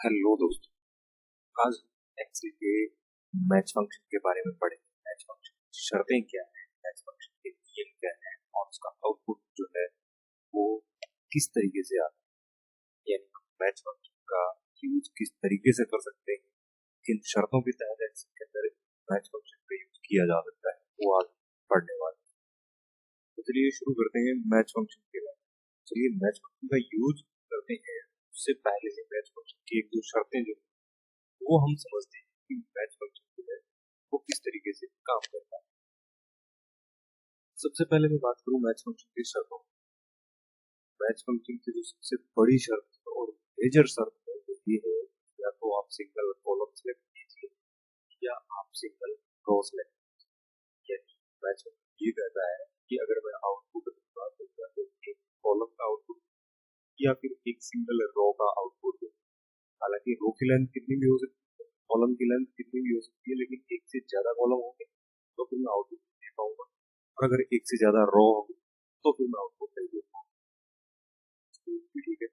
Hello दोस्तों। आज Excel के मैच फंक्शन के बारे में पढ़ेंगे। मैच फंक्शन की शर्तें क्या है, मैच फंक्शन के नियम क्या है और उसका आउटपुट जो है वो किस तरीके से आता है, यानी मैच फंक्शन का यूज किस तरीके से कर सकते हैं, किन शर्तों के तहत एक्सेल के अंदर मैच फंक्शन का यूज किया जा सकता है, वो आज पढ़ने वाले हैं। तो चलिए शुरू करते हैं मैच फंक्शन के बारे में। चलिए मैच फंक्शन का यूज करते हैं, उससे पहले से मैच फंक्शन की एक दो शर्तें जो वो हम समझते हैं कि मैच फंक्शन जो है वो किस तरीके से काम करता है। सबसे पहले मैं बात करूं मैच फंक्शन की शर्तों। मैच फंक्शन की जो सबसे बड़ी शर्त और मेजर शर्त है वो ये है, या तो आप सिंगल कॉलम सेलेक्ट कीजिए या आप सिंगल रो सेलेक्ट कीजिए। यानी मैच फंक्शन ये कहता है कि अगर मैं आउटपुट दूंगा तो या तो एक कॉलम का आउटपुट या फिर एक सिंगल रो का आउटपुट दूं। हालांकि रो की लेंथ कितनी भी हो सकती है, कॉलम की लेंथ कितनी भी हो सकती है, लेकिन एक से ज्यादा कॉलम होंगे तो फिर मैं आउटपुट दे पाऊंगा, और अगर एक से ज्यादा रो होंगे तो फिर मैं आउटपुट नहीं दे पाऊंगा। ठीक है।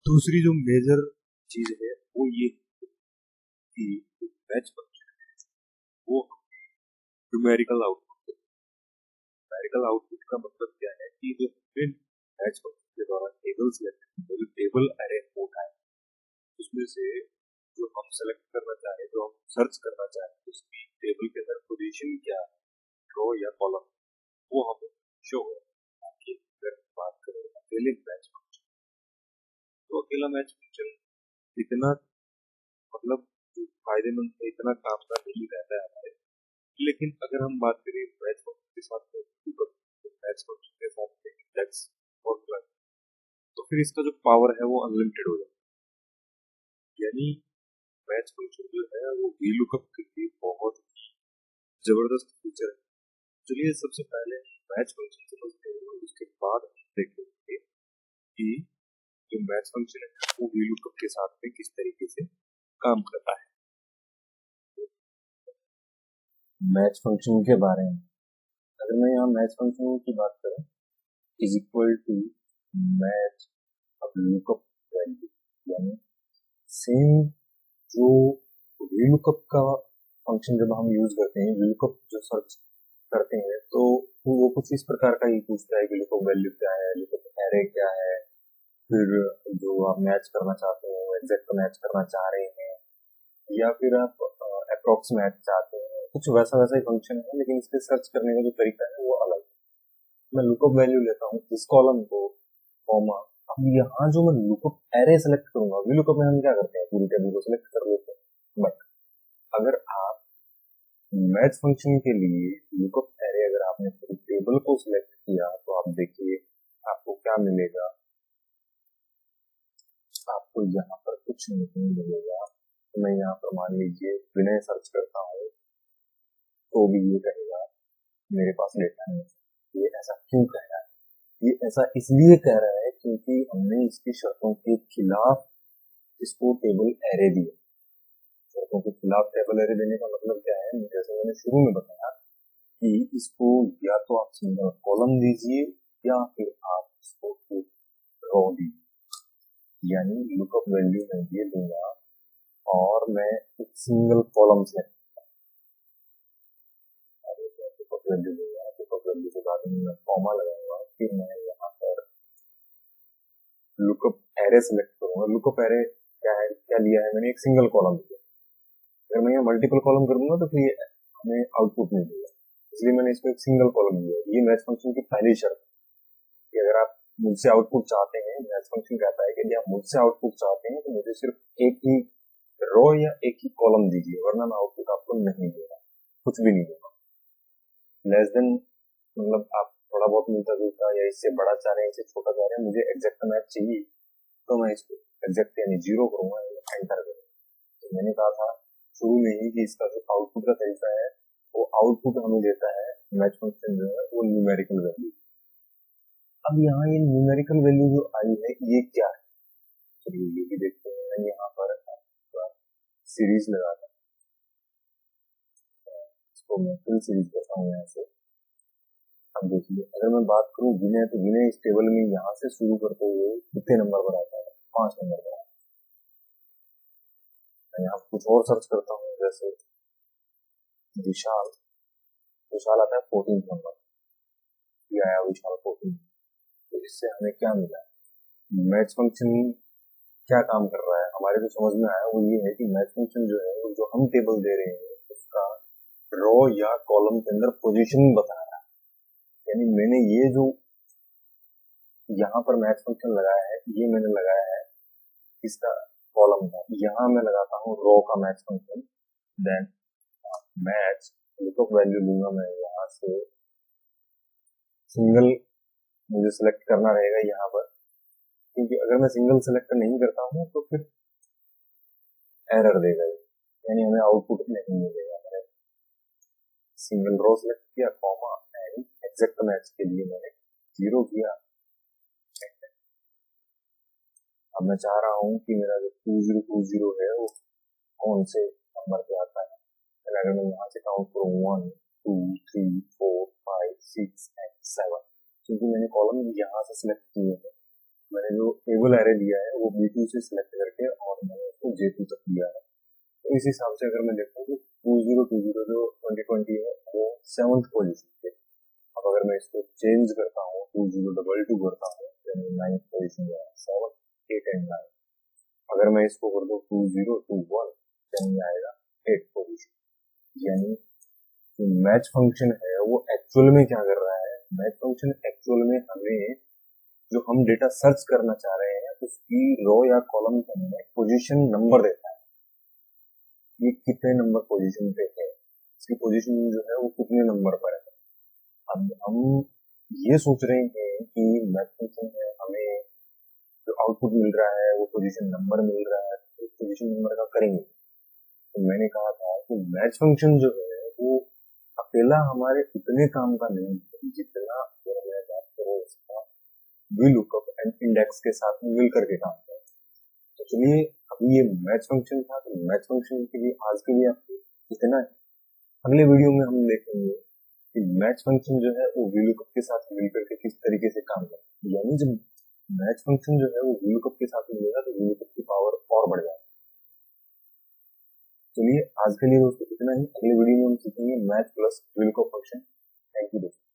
दूसरी जो मेजर चीज है वो ये है कि मैच फंक्शन है वो न्यूमेरिकल आउटपुट। न्यूमेरिकल आउटपुट का मतलब क्या है कि जो मैच फंक्शन के द्वारा टेबल सेलेक्ट, जो टेबल अरे होता है उसमें से जो हम सेलेक्ट करना चाहें, जो हम सर्च करना चाहें, उसकी टेबल के अंदर पोजीशन क्या है, रो या कॉलम, वो हमें शो हो। आपकी अगर बात करें अकेले मैच फंक्शन, तो अकेला मैच फंक्शन इतना मतलब फायदेमंद है, इतना काम का नहीं रहता है हमारे। लेकिन अगर हम बात करें मैच फंक्शन के साथ में मैच फंक्शन के साथ में इंडेक्स और प्लग, तो फिर इसका जो पावर है वो अनलिमिटेड हो जाता है। यानी मैच फंक्शन जो है वो वीलुकअप के लिए बहुत ही जबरदस्त फीचर है। चलिए सबसे पहले मैच फंक्शन समझते हैं, उसके बाद हम देखेंगे कि जो मैच फंक्शन है वो वीलुकअप के साथ में किस तरीके से काम करता है। मैच फंक्शन के बारे में अगर मैं यहाँ मैच फंक्शन की बात करूँ, इज इक्वल टू मैच अब लुकअप वैल्यू, यानी सेम जो वीलुकअप का फंक्शन जब हम यूज करते हैं, वीलुकअप जो सर्च करते हैं तो वो कुछ इस प्रकार का ही पूछता है कि लुकअप वैल्यू क्या है, लुकअप एरे क्या है, फिर जो आप मैच करना चाहते हो एग्जैक्ट मैच करना चाह रहे हैं, या फिर आप अप्रोक्स मैच चाहते हैं, कुछ वैसा वैसा ही फंक्शन है, लेकिन इसके सर्च करने का जो तरीका है वो अलग है। मैं लुकअप वैल्यू लेता हूँ इस कॉलम को, कॉमा, अब यहाँ जो मैं लुकअप एरे सेलेक्ट करूंगा, लुकअप में हम क्या करते हैं पूरी टेबल को सिलेक्ट कर लेते हैं, बट अगर आप मैच फंक्शन के लिए लुकअप एरे अगर आपने पूरी टेबल को सिलेक्ट किया तो आप देखिए आपको क्या मिलेगा। आपको यहाँ पर कुछ नहीं मिलेगा। तो मैं यहाँ पर मान लीजिए विनय सर्च करता हूँ तो भी ये कहेगा मेरे पास डेटा नहीं है। ये ऐसा क्यों कह रहा है? ये ऐसा इसलिए कह रहा है क्योंकि हमने इसकी शर्तों के खिलाफ इसको टेबल एरे दिया। शर्तों के खिलाफ टेबल एरे देने का मतलब क्या है, जैसे मैंने शुरू में बताया कि इसको या तो आप सिंगल कॉलम दीजिए या फिर आप इसको एक रो दीजिए। यानी लुकअप वैल्यू मैं ये दूंगा और मैं एक सिंगल कॉलम से वैल्यू दूंगा, लुकअप वैल्यू के बाद मैं कॉमा लगाऊंगा, फिर मैं यहाँ पर लुकअप एरे सेलेक्ट करूंगा। लुकअप एरे क्या है, क्या लिया है मैंने, एक सिंगल कॉलम दिया। अगर मैं यहाँ मल्टीपल कॉलम कर दूंगा तो फिर हमें आउटपुट नहीं देगा, इसलिए मैंने इसको एक सिंगल कॉलम दिया। ये मैच फंक्शन की पहली शर्त कि अगर आप मुझसे आउटपुट चाहते हैं, मैच फंक्शन कहता है कि यदि आप मुझसे आउटपुट चाहते हैं तो मुझे सिर्फ एक ही रो या एक ही कॉलम दीजिए, वरना मैं आउटपुट आपको नहीं दूंगा, कुछ भी नहीं दूंगा। लेस देन मतलब आप थोड़ा बहुत मिलता जुलता या इससे बड़ा चाह रहे हैं, इससे छोटा चाह रहे हैं, मुझे एग्जैक्ट मैच चाहिए तो मैं इसको एग्जैक्ट यानी 0 करूंगा या एंटर करूंगा। तो मैंने कहा था शुरू में ही कि इसका जो आउटपुट का तरीका है वो आउटपुट हमें देता है मैच फंक्शन जो है वो न्यूमेरिकल वैल्यू। अब यहाँ ये न्यूमेरिकल वैल्यू जो आई है ये क्या है, चलिए ये भी देखते हैं। मैं यहाँ पर सीरीज लगाता हूँ, इसको मैं फिल सीरीज करता हूँ यहाँ से। अब देखिए अगर मैं बात करूँ विनय, तो विनय इस टेबल में यहाँ से शुरू करते हुए कितने नंबर पर आता है, 5 नंबर पर आता है। मैं यहाँ कुछ और सर्च करता हूँ, जैसे विशाल, विशाल आता है 14 नंबर, ये आया विशाल 14। तो इससे हमें क्या मिला, मैच फंक्शन क्या काम कर रहा है हमारे जो समझ में आया वो ये है कि मैच फंक्शन जो है वो जो हम टेबल दे रहे हैं उसका रो या कॉलम के अंदर पोजीशन बता रहा है। यानी मैंने ये जो यहाँ पर मैच फंक्शन लगाया है ये मैंने लगाया है इसका कॉलम का, यहाँ मैं लगाता हूँ रो का match function. Then match lookup value लूंगा मैं यहाँ से, सिंगल मुझे सिलेक्ट करना रहेगा यहाँ पर, क्योंकि अगर मैं सिंगल सेलेक्ट नहीं करता हूँ तो फिर एरर देगा, यानी हमें आउटपुट नहीं मिलेगा। मैंने सिंगल रो सेलेक्ट किया, कॉमा एंड एग्जैक्ट मैच के लिए मैंने 0 किया। अब मैं चाह रहा हूँ कि मेरा जो 2020 है वो कौन से नंबर पे आता है। अगर मैं यहाँ से काउंट करूँ 1 2 3 4 5 6 एंड 7, क्योंकि मैंने कॉलम यहाँ से सिलेक्ट किए हैं, मैंने जो टेबल एरे दिया है वो B2 से सिलेक्ट करके और मैंने उसको J2 तक दिया है। तो इस हिसाब से अगर मैं देखूँ तो 2020 जो 2020 है वो 7th पोजीशन पे। अब अगर मैं इसको चेंज करता हूँ 2022 करता हूँ तो 9th पोजीशन में 7 8 एंड 9। अगर मैं इसको कर दूँ 2021 तो आएगा 8th पोजीशन। यानी मैच फंक्शन है वो एक्चुअल में क्या कर रहा है, मैच फंक्शन एक्चुअल में हमें जो हम डेटा सर्च करना चाह रहे हैं उसकी रो या कॉलम के अंदर पोजीशन नंबर देता है, ये कितने नंबर पोजीशन पे है, इसकी पोजीशन जो है वो कितने नंबर पर है। अब हम ये सोच रहे हैं कि मैच फंक्शन है हमें जो आउटपुट मिल रहा है वो पोजीशन नंबर मिल रहा है, तो पोजीशन नंबर का करेंगे। तो मैंने कहा था कि मैच फंक्शन जो है वो अकेला हमारे उतने काम का नहीं है जितना अगर मैं बात करूँ उसका VLOOKUP एंड इंडेक्स के साथ मिल करके काम करता है। तो चलिए अभी ये मैच फंक्शन था, तो मैच फंक्शन के लिए आज के लिए आपको इतना है। अगले वीडियो में हम देखेंगे कि मैच फंक्शन जो है वो VLOOKUP के साथ मिल करके किस तरीके से काम करता है। यानी जब मैच फंक्शन जो है वो VLOOKUP के साथ मिलेगा तो VLOOKUP की पावर और बढ़ जाएगी। चलिए आज के लिए दोस्तों इतना ही, अगले वीडियो में हम सीखेंगे match plus VLOOKUP function. Thank you दोस्तों।